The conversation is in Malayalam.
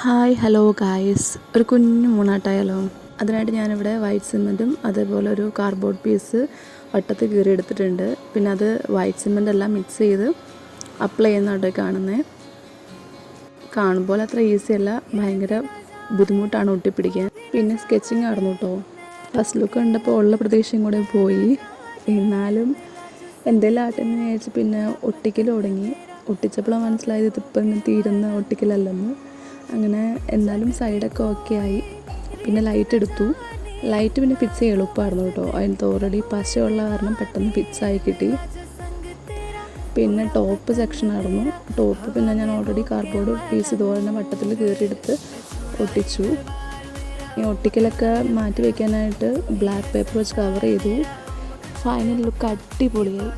ഹായ് ഹലോ ഗായ്സ്, ഒരു കുഞ്ഞു മൂന്നാട്ടായാലോ? അതിനായിട്ട് ഞാനിവിടെ വൈറ്റ് സിമെൻറ്റും അതേപോലെ ഒരു കാർഡ്ബോർഡ് പീസ് വട്ടത്തിൽ കീറി എടുത്തിട്ടുണ്ട്. പിന്നെ അത് വൈറ്റ് സിമെൻ്റ് എല്ലാം മിക്സ് ചെയ്ത് അപ്ലൈ ചെയ്യുന്നതായിട്ട് കാണുമ്പോൾ അത്ര ഈസി അല്ല, ഭയങ്കര ബുദ്ധിമുട്ടാണ് ഒട്ടിപ്പിടിക്കാൻ. പിന്നെ സ്കെച്ചിങ് ആയിരുന്നു കേട്ടോ. ഫസ്റ്റ് ലുക്ക് കണ്ടപ്പോൾ ഉള്ള പ്രതീക്ഷയും കൂടെ പോയി. എന്നാലും എന്തെങ്കിലും ആട്ടെന്ന് വിചാരിച്ച് പിന്നെ ഒട്ടിക്കൽ തുടങ്ങി. ഒട്ടിച്ചപ്പോഴാണ് മനസ്സിലായത് ഇതിപ്പോൾ ഇങ്ങനെ തീരുന്ന ഒട്ടിക്കലല്ലെന്ന്. അങ്ങനെ എന്തായാലും സൈഡൊക്കെ ഓക്കെ ആയി. പിന്നെ ലൈറ്റ് എടുത്തു. ലൈറ്റ് പിന്നെ ഫിക്സ് ചെയ്യാൻ എളുപ്പമായിരുന്നു കേട്ടോ. അതിനകത്ത് ഓൾറെഡി പശയുള്ള കാരണം പെട്ടെന്ന് ഫിക്സായി കിട്ടി. പിന്നെ ടോപ്പ് സെക്ഷനായിരുന്നു. ടോപ്പ് പിന്നെ ഞാൻ ഓൾറെഡി കാർഡ്ബോർഡ് പീസ് ഇതുപോലെ തന്നെ വട്ടത്തിൽ കീറിയെടുത്ത് ഒട്ടിച്ചു. ഈ ഒട്ടിക്കലൊക്കെ മാറ്റി വയ്ക്കാനായിട്ട് ബ്ലാക്ക് പേപ്പർ വെച്ച് കവർ ചെയ്തു. ഫൈനൽ ലുക്ക് അടിപൊളിയായി.